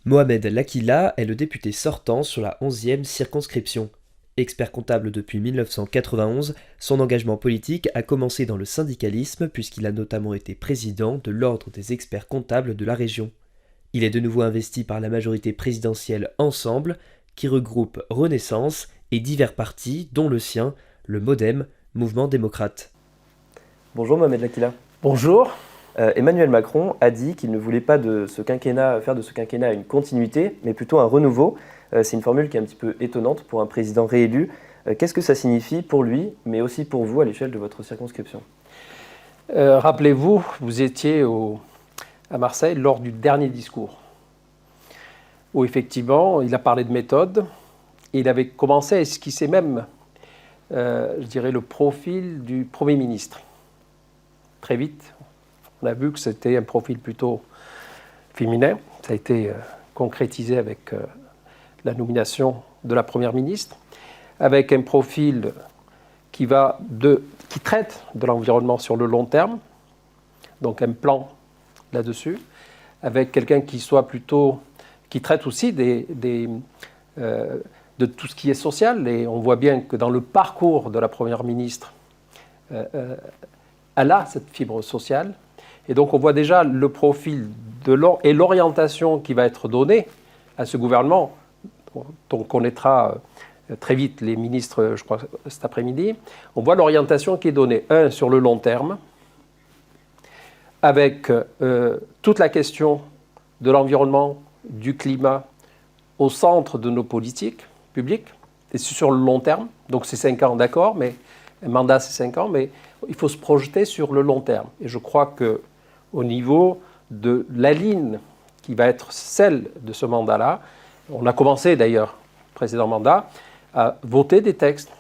Mohamed Lakila est le député sortant sur la 11e circonscription. Expert comptable depuis 1991, son engagement politique a commencé dans le syndicalisme puisqu'il a notamment été président de l'Ordre des experts comptables de la région. Il est de nouveau investi par la majorité présidentielle Ensemble, qui regroupe Renaissance et divers partis, dont le sien, le MoDem, Mouvement démocrate. Bonjour Mohamed Lakila. Bonjour. Emmanuel Macron a dit qu'il ne voulait pas faire de ce quinquennat une continuité, mais plutôt un renouveau. C'est une formule qui est un petit peu étonnante pour un président réélu. Qu'est-ce que ça signifie pour lui, mais aussi pour vous à l'échelle de votre circonscription ? Rappelez-vous, vous étiez à Marseille lors du dernier discours, où effectivement il a parlé de méthode, et il avait commencé à esquisser même, je dirais, le profil du Premier ministre. Très vite, on a vu que c'était un profil plutôt féminin. Ça a été concrétisé avec la nomination de la Première ministre, avec un profil qui traite de l'environnement sur le long terme, donc un plan là-dessus, avec quelqu'un qui traite aussi de tout ce qui est social. Et on voit bien que dans le parcours de la Première ministre, elle a cette fibre sociale. Et donc on voit déjà le profil et l'orientation qui va être donnée à ce gouvernement, dont on connaîtra très vite les ministres, je crois, cet après-midi. On voit l'orientation qui est donnée, sur le long terme, avec toute la question de l'environnement, du climat, au centre de nos politiques publiques, et sur le long terme. Donc c'est 5 ans, d'accord, mais un mandat c'est 5 ans, mais il faut se projeter sur le long terme. Et je crois qu'au niveau de la ligne qui va être celle de ce mandat-là, on a commencé d'ailleurs, précédent mandat, à voter des textes,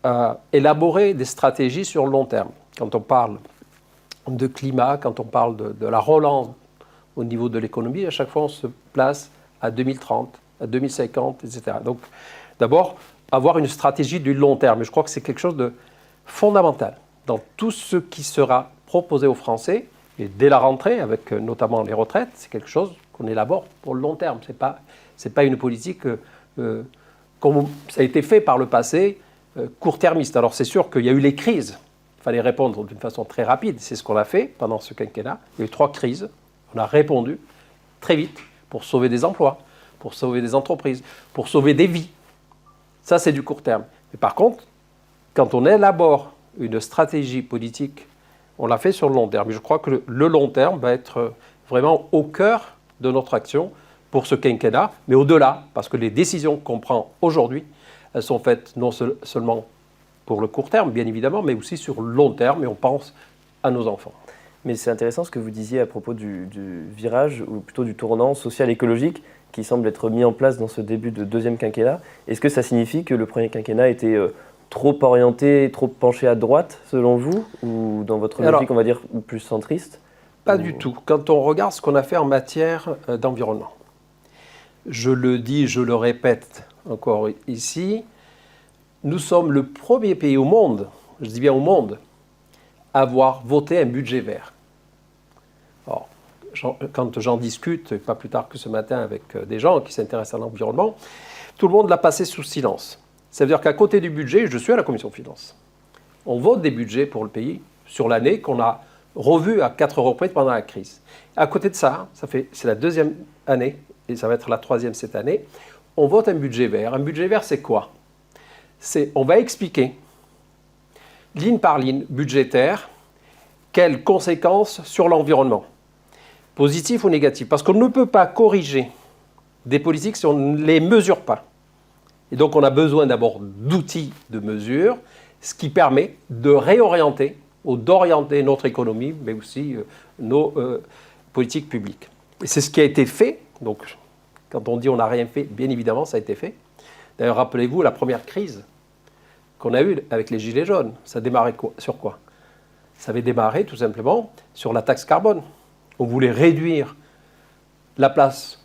à élaborer des stratégies sur le long terme. Quand on parle de climat, quand on parle de la relance au niveau de l'économie, à chaque fois on se place à 2030, à 2050, etc. Donc d'abord, avoir une stratégie du long terme. Et je crois que c'est quelque chose de fondamental dans tout ce qui sera proposé aux Français, et dès la rentrée, avec notamment les retraites, c'est quelque chose qu'on élabore pour le long terme. C'est pas une politique, comme ça a été fait par le passé, court-termiste. Alors c'est sûr qu'il y a eu les crises, il fallait répondre d'une façon très rapide, c'est ce qu'on a fait pendant ce quinquennat. Il y a eu 3 crises, on a répondu très vite pour sauver des emplois, pour sauver des entreprises, pour sauver des vies. Ça, c'est du court terme. Mais par contre, quand on élabore une stratégie politique, on l'a fait sur le long terme. Et je crois que le long terme va être vraiment au cœur de notre action pour ce quinquennat, mais au-delà, parce que les décisions qu'on prend aujourd'hui, elles sont faites non seulement pour le court terme, bien évidemment, mais aussi sur le long terme, et on pense à nos enfants. Mais c'est intéressant ce que vous disiez à propos du virage, ou plutôt du tournant social-écologique, qui semble être mis en place dans ce début de deuxième quinquennat. Est-ce que ça signifie que le premier quinquennat était trop orienté, trop penché à droite, selon vous, ou dans votre logique, on va dire, plus centriste ? Pas du tout. Quand on regarde ce qu'on a fait en matière d'environnement, je le dis, je le répète encore ici, nous sommes le premier pays au monde, je dis bien au monde, à avoir voté un budget vert. Alors, quand j'en discute, pas plus tard que ce matin avec des gens qui s'intéressent à l'environnement, tout le monde l'a passé sous silence. Ça veut dire qu'à côté du budget, je suis à la Commission Finances. On vote des budgets pour le pays sur l'année qu'on a revu à 4 reprises pendant la crise. À côté de ça, c'est la 2e année, et ça va être la 3e cette année, on vote un budget vert. Un budget vert, c'est quoi ? On va expliquer, ligne par ligne budgétaire, quelles conséquences sur l'environnement, positif ou négatif. Parce qu'on ne peut pas corriger des politiques si on ne les mesure pas. Et donc on a besoin d'abord d'outils de mesure, ce qui permet de réorienter ou d'orienter notre économie, mais aussi nos politiques publiques. Et c'est ce qui a été fait. Donc quand on dit on n'a rien fait, bien évidemment ça a été fait. D'ailleurs rappelez-vous la première crise qu'on a eue avec les Gilets jaunes. Ça a démarré sur quoi ? Ça avait démarré tout simplement sur la taxe carbone. On voulait réduire la place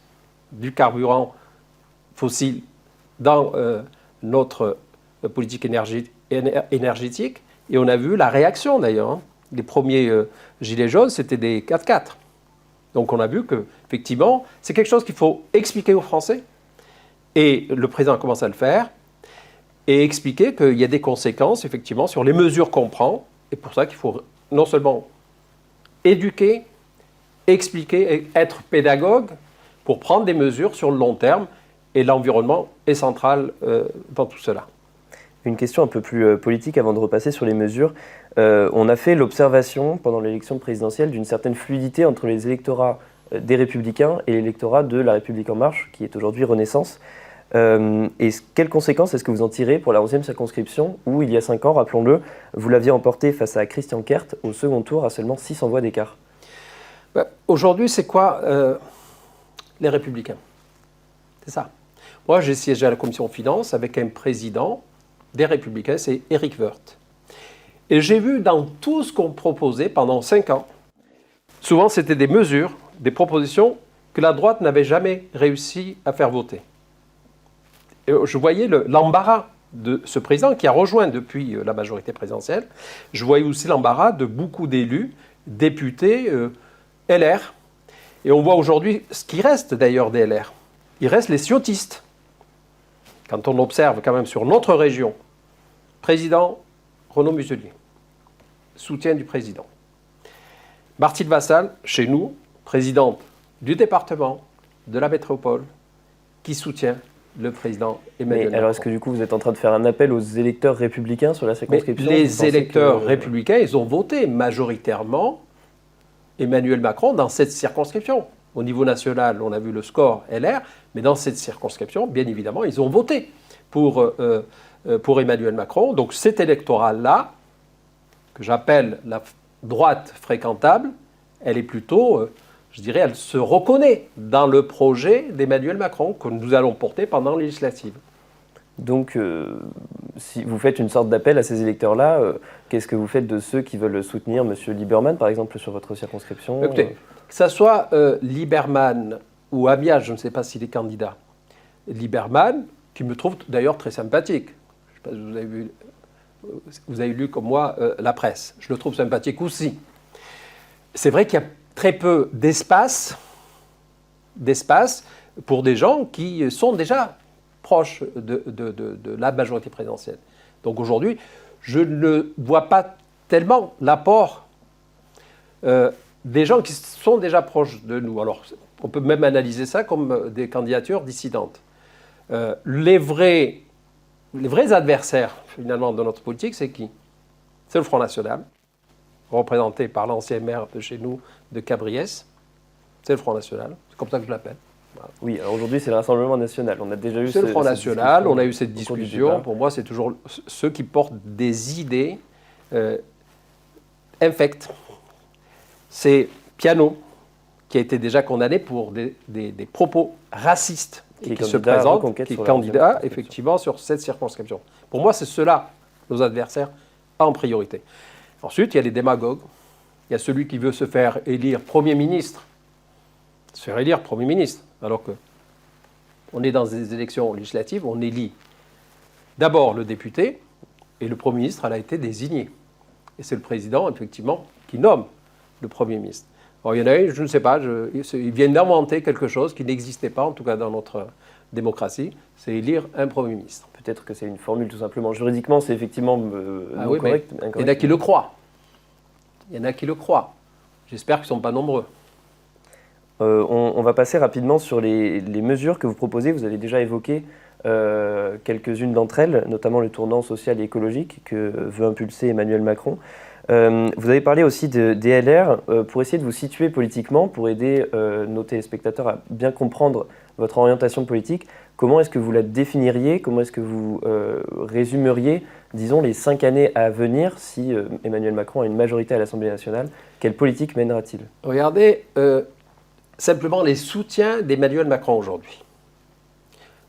du carburant fossile dans notre politique énergétique. Et on a vu la réaction d'ailleurs. Hein. Les premiers gilets jaunes, c'était des 4x4. Donc on a vu qu'effectivement, c'est quelque chose qu'il faut expliquer aux Français. Et le président a commencé à le faire. Et expliquer qu'il y a des conséquences, effectivement, sur les mesures qu'on prend. Et pour ça qu'il faut non seulement éduquer, expliquer et être pédagogue pour prendre des mesures sur le long terme. Et l'environnement est central dans tout cela. Une question un peu plus politique avant de repasser sur les mesures. On a fait l'observation pendant l'élection présidentielle d'une certaine fluidité entre les électorats des Républicains et l'électorat de La République En Marche, qui est aujourd'hui Renaissance. Et quelles conséquences est-ce que vous en tirez pour la 11e circonscription où, il y a 5 ans, rappelons-le, vous l'aviez emporté face à Christian Kert au second tour à seulement 600 voix d'écart? Aujourd'hui, c'est quoi les Républicains? C'est ça. Moi, j'ai siégé à la commission finances avec un président des Républicains, c'est Éric Woerth. Et j'ai vu dans tout ce qu'on proposait pendant 5 ans, souvent c'était des mesures, des propositions que la droite n'avait jamais réussi à faire voter. Et je voyais l'embarras de ce président qui a rejoint depuis la majorité présidentielle. Je voyais aussi l'embarras de beaucoup d'élus, députés, LR. Et on voit aujourd'hui ce qui reste d'ailleurs des LR. Il reste les ciotistes. Quand on observe quand même sur notre région, président Renaud Muselier, soutien du président. Martine Vassal, chez nous, présidente du département, de la métropole, qui soutient le président Emmanuel Macron. Alors est-ce que du coup vous êtes en train de faire un appel aux électeurs républicains sur la circonscription? Les électeurs républicains, ils ont voté majoritairement Emmanuel Macron dans cette circonscription. Au niveau national, on a vu le score LR, mais dans cette circonscription, bien évidemment, ils ont voté pour Emmanuel Macron. Donc cet électorat-là, que j'appelle la droite fréquentable, elle est plutôt, je dirais, elle se reconnaît dans le projet d'Emmanuel Macron que nous allons porter pendant les législatives. Donc, si vous faites une sorte d'appel à ces électeurs-là, qu'est-ce que vous faites de ceux qui veulent soutenir M. Lieberman, par exemple, sur votre circonscription? Écoutez, que ce soit Lieberman ou Amias, je ne sais pas s'il est candidat. Lieberman, qui me trouve d'ailleurs très sympathique. Je ne sais pas si vous avez lu comme moi la presse. Je le trouve sympathique aussi. C'est vrai qu'il y a très peu d'espace pour des gens qui sont déjà proches de la majorité présidentielle. Donc aujourd'hui, je ne vois pas tellement l'apport des gens qui sont déjà proches de nous. Alors, on peut même analyser ça comme des candidatures dissidentes. Les vrais adversaires, finalement, de notre politique, c'est qui? C'est le Front National, représenté par l'ancien maire de chez nous, de Cabriès. C'est le Front National, c'est comme ça que je l'appelle. Voilà. Oui, alors aujourd'hui, c'est le Rassemblement National. On a déjà eu c'est le Front National, on a eu cette discussion. Pour moi, c'est toujours ceux qui portent des idées infectes. C'est Piano, qui a été déjà condamné pour des propos racistes et qui se présente, qui est candidat, effectivement, sur cette circonscription. Pour moi, c'est ceux-là, nos adversaires, en priorité. Ensuite, il y a les démagogues. Il y a celui qui veut se faire élire Premier ministre. Se faire élire Premier ministre, alors qu'on est dans des élections législatives, on élit d'abord le député, et le Premier ministre, elle a été désigné. Et c'est le président, effectivement, qui nomme le Premier ministre. Alors, il y en a un, je ne sais pas, ils viennent d'inventer quelque chose qui n'existait pas, en tout cas dans notre démocratie, c'est élire un Premier ministre. Peut-être que c'est une formule tout simplement. Juridiquement, c'est effectivement correct. Il y en a qui le croient. Il y en a qui le croient. J'espère qu'ils ne sont pas nombreux. On va passer rapidement sur les mesures que vous proposez. Vous avez déjà évoqué quelques-unes d'entre elles, notamment le tournant social et écologique que veut impulser Emmanuel Macron. Vous avez parlé aussi des LR pour essayer de vous situer politiquement, pour aider nos téléspectateurs à bien comprendre votre orientation politique. Comment est-ce que vous la définiriez? Comment est-ce que vous résumeriez, disons, les 5 années à venir si Emmanuel Macron a une majorité à l'Assemblée nationale? Quelle politique mènera-t-il? Regardez simplement les soutiens d'Emmanuel Macron aujourd'hui.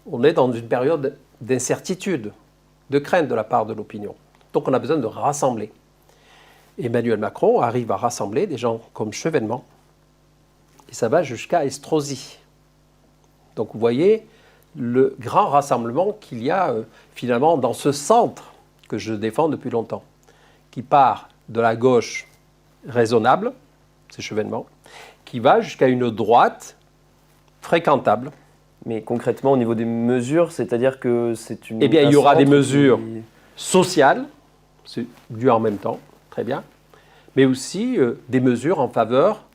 On est dans une période d'incertitude, de crainte de la part de l'opinion. Donc on a besoin de rassembler. Emmanuel Macron arrive à rassembler des gens comme Chevènement, et ça va jusqu'à Estrosi. Donc vous voyez le grand rassemblement qu'il y a finalement dans ce centre que je défends depuis longtemps, qui part de la gauche raisonnable, c'est Chevènement, qui va jusqu'à une droite fréquentable. Mais concrètement, au niveau des mesures, c'est-à-dire que c'est une... Eh bien, il y aura des mesures sociales, c'est dû en même temps, très bien, mais aussi des mesures en faveur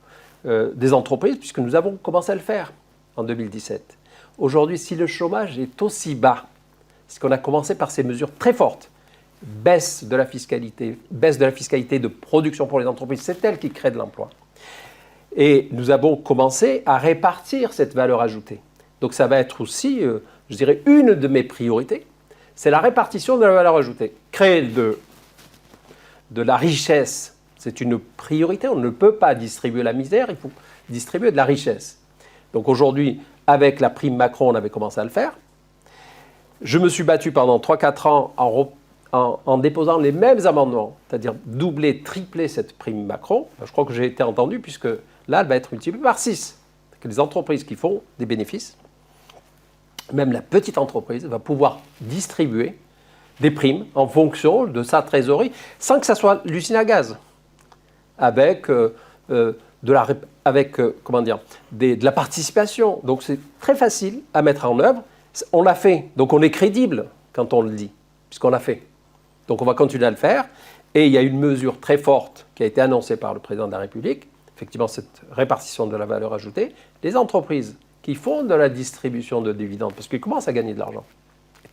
des entreprises, puisque nous avons commencé à le faire en 2017. Aujourd'hui, si le chômage est aussi bas, c'est qu'on a commencé par ces mesures très fortes, baisse de la fiscalité de production pour les entreprises, c'est elle qui crée de l'emploi. Et nous avons commencé à répartir cette valeur ajoutée. Donc ça va être aussi, je dirais, une de mes priorités, c'est la répartition de la valeur ajoutée. Créer de la richesse, c'est une priorité. On ne peut pas distribuer la misère, il faut distribuer de la richesse. Donc aujourd'hui, avec la prime Macron, on avait commencé à le faire. Je me suis battu pendant 3-4 ans en déposant les mêmes amendements, c'est-à-dire doubler, tripler cette prime Macron. Je crois que j'ai été entendu, puisque là, elle va être multipliée par 6. Que les entreprises qui font des bénéfices, même la petite entreprise, va pouvoir distribuer des primes en fonction de sa trésorerie, sans que ça soit l'usine à gaz, avec, de la participation. Donc c'est très facile à mettre en œuvre. On l'a fait, donc on est crédible quand on le dit, puisqu'on l'a fait. Donc on va continuer à le faire. Et il y a une mesure très forte qui a été annoncée par le président de la République, effectivement cette répartition de la valeur ajoutée. Les entreprises qui font de la distribution de dividendes, parce qu'ils commencent à gagner de l'argent,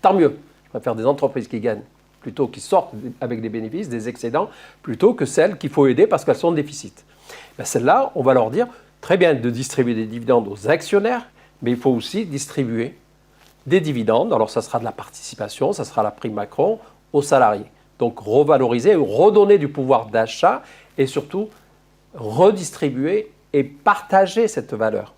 tant mieux. Je préfère des entreprises qui gagnent, plutôt qui sortent avec des bénéfices, des excédents, plutôt que celles qu'il faut aider parce qu'elles sont en déficit. Ben celles-là, on va leur dire, très bien de distribuer des dividendes aux actionnaires, mais il faut aussi distribuer des dividendes, alors ça sera de la participation, ça sera la prime Macron, aux salariés. Donc revaloriser, redonner du pouvoir d'achat et surtout redistribuer et partager cette valeur.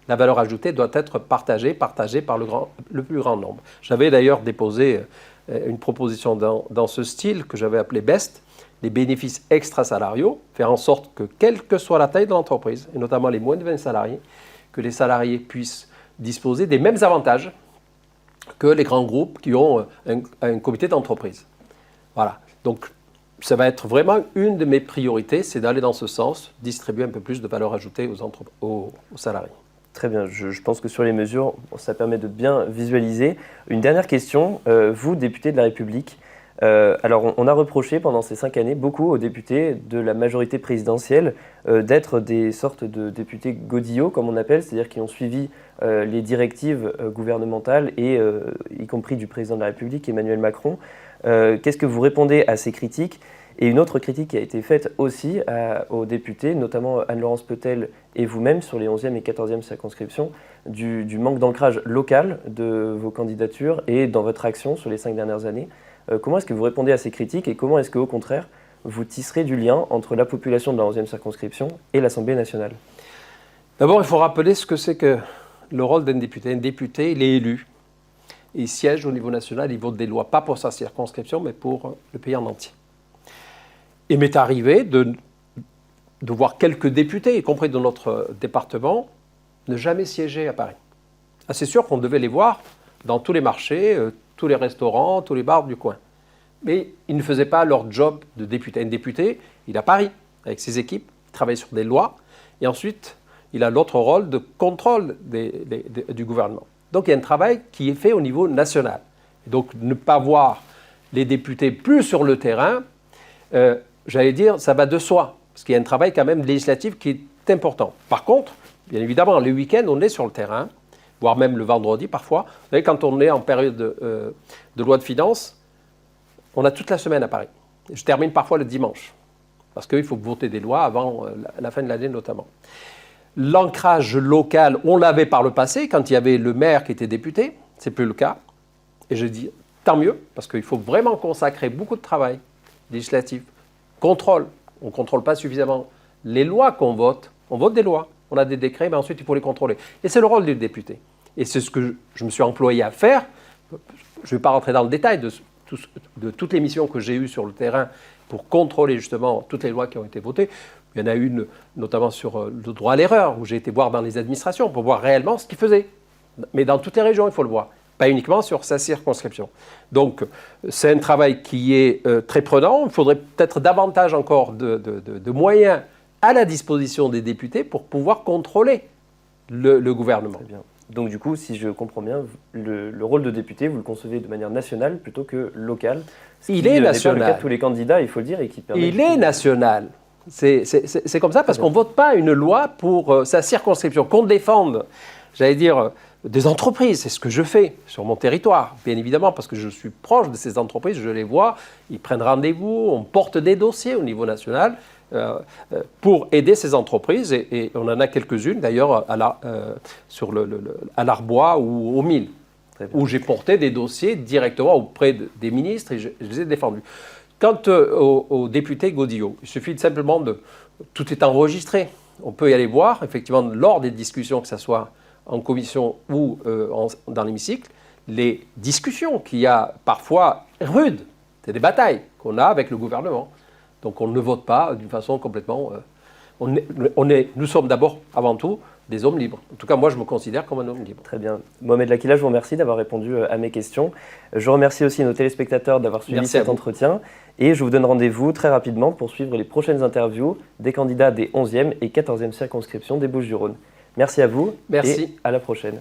La valeur ajoutée doit être partagée par le plus grand nombre. J'avais d'ailleurs déposé une proposition dans ce style que j'avais appelé BEST, les bénéfices extrasalariaux, faire en sorte que, quelle que soit la taille de l'entreprise, et notamment les moins de 20 salariés, que les salariés puissent disposer des mêmes avantages que les grands groupes qui ont un comité d'entreprise. Voilà. Donc, ça va être vraiment une de mes priorités, c'est d'aller dans ce sens, distribuer un peu plus de valeur ajoutée aux salariés. Très bien, je pense que sur les mesures, ça permet de bien visualiser. Une dernière question, vous, député de la République, alors on a reproché pendant ces 5 années beaucoup aux députés de la majorité présidentielle d'être des sortes de députés godillots, comme on appelle, c'est-à-dire qui ont suivi les directives gouvernementales et y compris du président de la République, Emmanuel Macron. Qu'est-ce que vous répondez à ces critiques ? Et une autre critique qui a été faite aussi aux députés, notamment Anne-Laurence Petel et vous-même sur les 11e et 14e circonscriptions, du manque d'ancrage local de vos candidatures et dans votre action sur les 5 dernières années. Comment est-ce que vous répondez à ces critiques et comment est-ce qu'au contraire, vous tisserez du lien entre la population de la 11e circonscription et l'Assemblée nationale ? D'abord, il faut rappeler ce que c'est que le rôle d'un député. Un député, il est élu. Il siège au niveau national, il vote des lois, pas pour sa circonscription, mais pour le pays en entier. Il m'est arrivé de voir quelques députés, y compris de notre département, ne jamais siéger à Paris. Ah, c'est sûr qu'on devait les voir dans tous les marchés, tous les restaurants, tous les bars du coin. Mais ils ne faisaient pas leur job de député. Un député, il est à Paris, avec ses équipes, il travaille sur des lois, et ensuite, il a l'autre rôle de contrôle du gouvernement. Donc il y a un travail qui est fait au niveau national. Et donc ne pas voir les députés plus sur le terrain, j'allais dire, ça va de soi, parce qu'il y a un travail quand même législatif qui est important. Par contre, bien évidemment, les week-ends, on est sur le terrain, voire même le vendredi parfois. Vous savez, quand on est en période de loi de finances, on a toute la semaine à Paris. Je termine parfois le dimanche, parce qu'il faut voter des lois avant la fin de l'année notamment. L'ancrage local, on l'avait par le passé, quand il y avait le maire qui était député, c'est plus le cas. Et je dis, tant mieux, parce qu'il faut vraiment consacrer beaucoup de travail législatif. Contrôle, on ne contrôle pas suffisamment les lois qu'on vote. On vote des lois, on a des décrets, mais ensuite il faut les contrôler. Et c'est le rôle du député. Et c'est ce que je me suis employé à faire. Je ne vais pas rentrer dans le détail de toutes les missions que j'ai eues sur le terrain pour contrôler justement toutes les lois qui ont été votées. Il y en a une notamment sur le droit à l'erreur, où j'ai été voir dans les administrations pour voir réellement ce qu'ils faisaient. Mais dans toutes les régions, il faut le voir. pas uniquement sur sa circonscription. Donc, c'est un travail qui est très prenant. Il faudrait peut-être davantage encore de moyens à la disposition des députés pour pouvoir contrôler le gouvernement. Très bien. Donc du coup, si je comprends bien, le rôle de député, vous le concevez de manière nationale plutôt que locale. Il est national. C'est pas le cas de tous les candidats, il faut le dire, et qui permet. Il est national. C'est comme ça parce qu'on ne vote pas une loi pour sa circonscription, qu'on défende, j'allais dire, des entreprises. C'est ce que je fais sur mon territoire, bien évidemment, parce que je suis proche de ces entreprises, je les vois, ils prennent rendez-vous, on porte des dossiers au niveau national pour aider ces entreprises. Et on en a quelques-unes, d'ailleurs, à l'Arbois ou au Mille, où j'ai porté des dossiers directement auprès des ministres et je les ai défendus. Quant au député Godillot, il suffit simplement tout est enregistré. On peut y aller voir, effectivement, lors des discussions, que ce soit en commission ou dans l'hémicycle, les discussions qu'il y a parfois rudes. C'est des batailles qu'on a avec le gouvernement. Donc on ne vote pas d'une façon complètement... nous sommes d'abord, avant tout, des hommes libres. En tout cas, moi, je me considère comme un homme libre. Très bien. Mohamed Lakila, je vous remercie d'avoir répondu à mes questions. Je remercie aussi nos téléspectateurs d'avoir suivi cet entretien. Et je vous donne rendez-vous très rapidement pour suivre les prochaines interviews des candidats des 11e et 14e circonscriptions des Bouches-du-Rhône. Merci à vous. Merci. Et à la prochaine.